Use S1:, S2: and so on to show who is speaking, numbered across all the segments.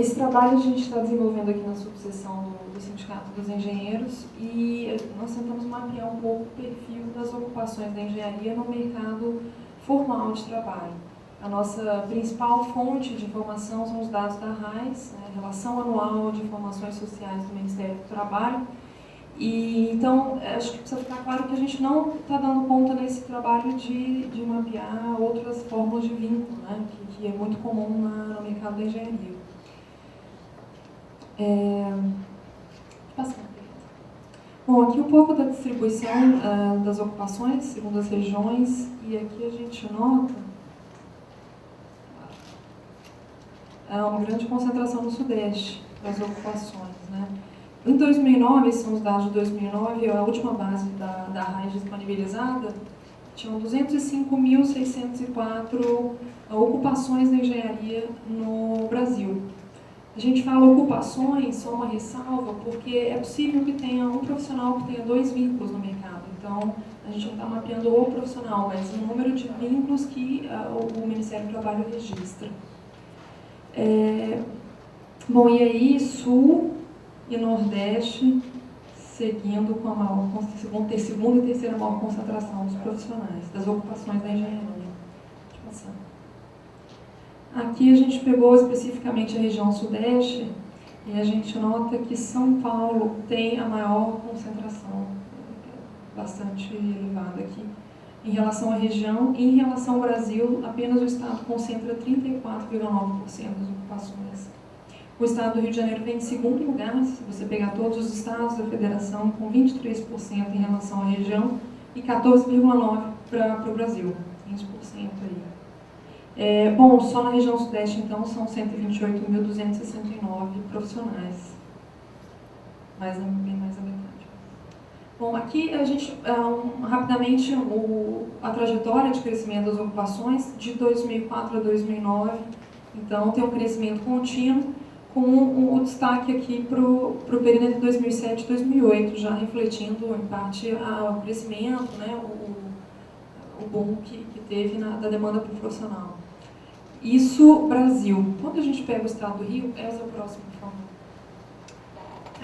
S1: Esse trabalho a gente está desenvolvendo aqui na subseção do Sindicato dos Engenheiros e nós tentamos mapear um pouco o perfil das ocupações da engenharia no mercado formal de trabalho. A nossa principal fonte de informação são os dados da RAIS, né, Relação Anual de Informações Sociais do Ministério do Trabalho. E, então, acho que precisa ficar claro que a gente não está dando conta nesse trabalho de mapear outras fórmulas de vínculo, né, que é muito comum no mercado da engenharia. Bom, aqui um pouco da distribuição das ocupações, segundo as regiões, e aqui a gente nota uma grande concentração no Sudeste das ocupações, né? Em 2009, esses são os dados de 2009, a última base da RAIS disponibilizada, tinham 205.604 ocupações na engenharia no Brasil. A gente fala ocupações, só uma ressalva, porque é possível que tenha um profissional que tenha 2 vínculos no mercado. Então, a gente não está mapeando o profissional, mas o número de vínculos que o Ministério do Trabalho registra. Bom, e aí, Sul e Nordeste, seguindo com a segunda e terceira maior concentração dos profissionais, das ocupações da engenharia. Deixa eu passar. Aqui a gente pegou especificamente a região Sudeste e a gente nota que São Paulo tem a maior concentração, bastante elevada aqui, em relação à região. E em relação ao Brasil, apenas o Estado concentra 34,9% das ocupações. O Estado do Rio de Janeiro vem em segundo lugar, se você pegar todos os estados da federação, com 23% em relação à região e 14,9% para o Brasil, 15% aí. Bom, só na região Sudeste, então, são 128.269 profissionais, bem mais da metade. Bom, aqui a gente, rapidamente, a trajetória de crescimento das ocupações de 2004 a 2009, então tem um crescimento contínuo, com o destaque aqui para o período entre 2007 e 2008, já refletindo, em parte, o crescimento, né, o boom que teve da demanda por profissional. Isso, Brasil. Quando a gente pega o Estado do Rio, essa é a próxima, por favor.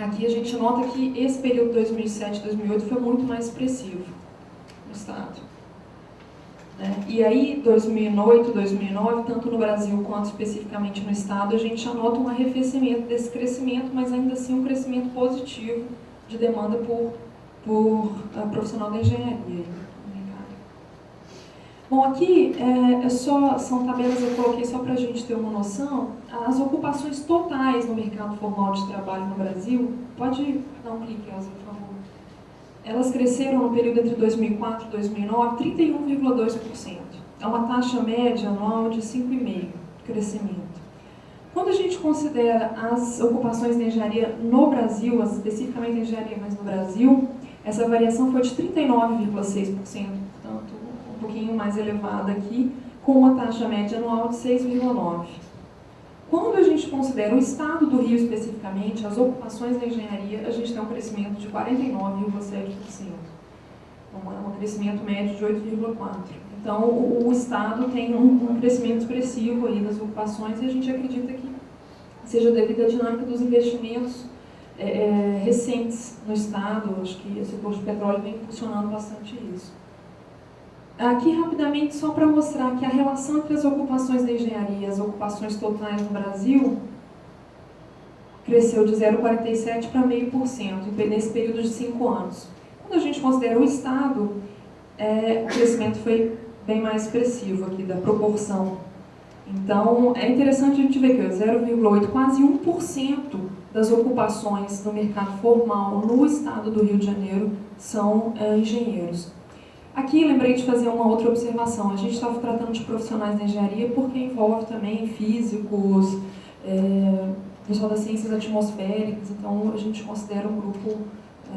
S1: Aqui a gente nota que esse período 2007 e 2008 foi muito mais expressivo no Estado. E aí, 2008, 2009, tanto no Brasil quanto especificamente no Estado, a gente já nota um arrefecimento desse crescimento, mas ainda assim um crescimento positivo de demanda por profissional da engenharia. Bom, aqui são tabelas que eu coloquei só para a gente ter uma noção. As ocupações totais no mercado formal de trabalho no Brasil, pode dar um clique, Elza, por favor. Elas cresceram no período entre 2004 e 2009, 31,2%. É uma taxa média anual de 5,5% crescimento. Quando a gente considera as ocupações da engenharia no Brasil, especificamente a engenharia, mas no Brasil, essa variação foi de 39,6%, portanto, um pouquinho mais elevada aqui, com uma taxa média anual de 6,9%. Quando a gente considera o Estado do Rio especificamente, as ocupações da engenharia, a gente tem um crescimento de 49,7%. Um crescimento médio de 8,4%. Então, o Estado tem um crescimento expressivo aí das ocupações e a gente acredita que seja devido à dinâmica dos investimentos recentes no Estado. Acho que o setor de petróleo vem funcionando bastante isso. Aqui, rapidamente, só para mostrar que a relação entre as ocupações da engenharia e as ocupações totais no Brasil cresceu de 0,47% para 0,5% nesse período de 5 anos. Quando a gente considera o Estado, o crescimento foi bem mais expressivo aqui, da proporção. Então, é interessante a gente ver que 0,8%, quase 1% das ocupações no mercado formal no Estado do Rio de Janeiro são engenheiros. Aqui, lembrei de fazer uma outra observação. A gente estava tratando de profissionais da engenharia porque envolve também físicos, pessoal das ciências atmosféricas, então a gente considera um grupo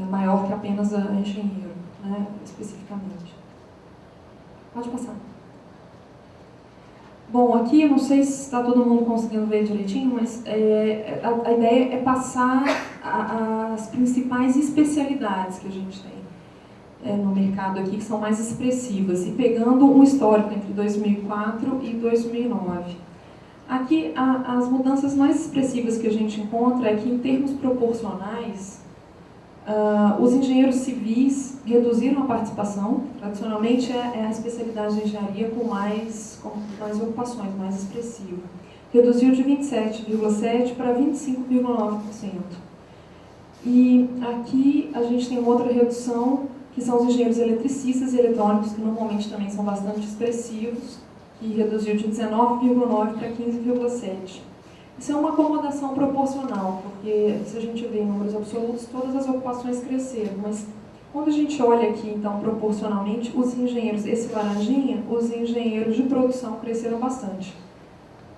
S1: maior que apenas engenheiro, né, especificamente. Pode passar. Bom, aqui, eu não sei se está todo mundo conseguindo ver direitinho, mas a ideia é passar as principais especialidades que a gente tem no mercado aqui, que são mais expressivas, e pegando um histórico entre 2004 e 2009. Aqui, as mudanças mais expressivas que a gente encontra é que, em termos proporcionais, os engenheiros civis reduziram a participação. Tradicionalmente, é a especialidade de engenharia com mais ocupações, mais expressiva. Reduziu de 27,7% para 25,9%. E aqui a gente tem uma outra redução, que são os engenheiros eletricistas e eletrônicos, que normalmente também são bastante expressivos, que reduziu de 19,9% para 15,7%. Isso é uma acomodação proporcional, porque se a gente vê em números absolutos, todas as ocupações cresceram, mas quando a gente olha aqui, então, proporcionalmente, os engenheiros, esse laranjinha, os engenheiros de produção cresceram bastante.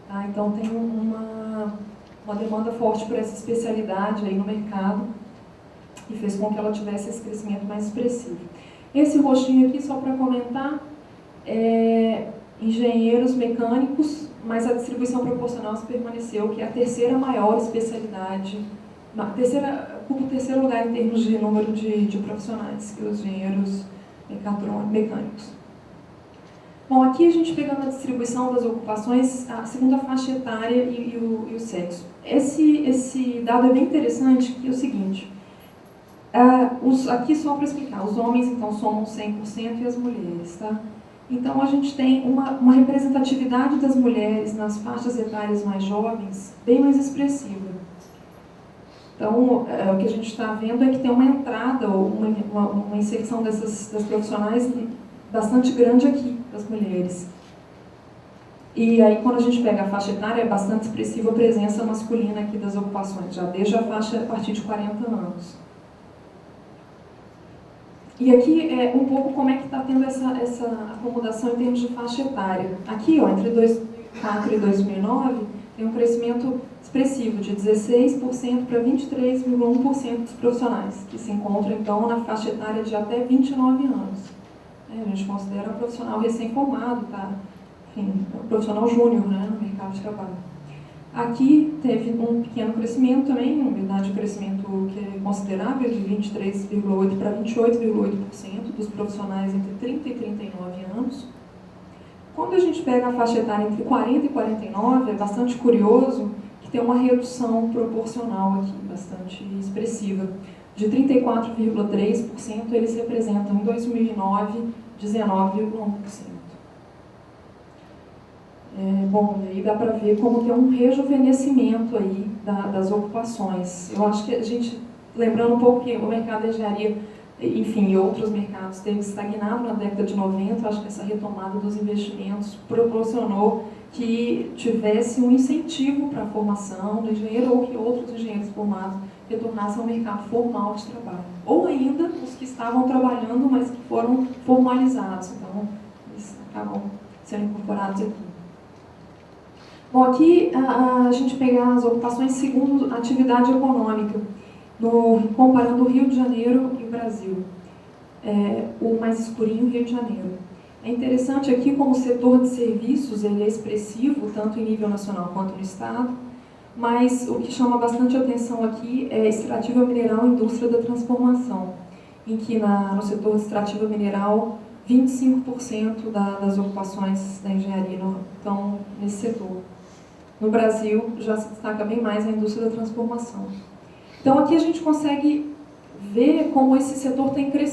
S1: Tá? Então, tem uma demanda forte por essa especialidade aí no mercado e fez com que ela tivesse esse crescimento mais expressivo. Esse roxinho aqui, só para comentar, engenheiros mecânicos, mas a distribuição proporcional se permaneceu, que é a terceira maior especialidade, ocupa o terceiro lugar em termos de número de profissionais, que os engenheiros mecânicos. Bom, aqui a gente pegando a distribuição das ocupações, a segunda faixa etária e o sexo. Esse dado é bem interessante, que é o seguinte, aqui só para explicar, os homens então somam 100% e as mulheres, tá? Então, a gente tem uma representatividade das mulheres nas faixas etárias mais jovens bem mais expressiva. Então, o que a gente está vendo é que tem uma entrada, ou uma inserção das profissionais bastante grande aqui, das mulheres. E aí, quando a gente pega a faixa etária, é bastante expressiva a presença masculina aqui das ocupações, já desde a faixa a partir de 40 anos. E aqui é um pouco como é que está tendo essa acomodação em termos de faixa etária. Aqui, ó, entre 2004 e 2009, tem um crescimento expressivo de 16% para 23,1% dos profissionais, que se encontram, então, na faixa etária de até 29 anos. A gente considera um profissional recém-formado, tá? Enfim, um profissional júnior, né, no mercado de trabalho. Aqui teve um pequeno crescimento também, na verdade um crescimento que é considerável, de 23,8% para 28,8% dos profissionais entre 30 e 39 anos. Quando a gente pega a faixa etária entre 40 e 49, é bastante curioso que tem uma redução proporcional aqui, bastante expressiva. De 34,3%, eles representam em 2009 19,1%. Bom, e aí dá para ver como tem um rejuvenescimento aí das ocupações. Eu acho que a gente, lembrando um pouco que o mercado de engenharia, enfim, e outros mercados, teve estagnado na década de 90, eu acho que essa retomada dos investimentos proporcionou que tivesse um incentivo para a formação do engenheiro ou que outros engenheiros formados retornassem ao mercado formal de trabalho. Ou ainda os que estavam trabalhando, mas que foram formalizados. Então, eles acabam sendo incorporados aqui. Bom, aqui a gente pegar as ocupações segundo atividade econômica, comparando o Rio de Janeiro e o Brasil. O mais escurinho, Rio de Janeiro. É interessante aqui como o setor de serviços ele é expressivo, tanto em nível nacional quanto no estado, mas o que chama bastante atenção aqui é extrativa mineral e indústria da transformação, em que no setor de extrativa mineral, 25% das ocupações da engenharia estão nesse setor. No Brasil, já se destaca bem mais a indústria da transformação. Então, aqui a gente consegue ver como esse setor tem crescido.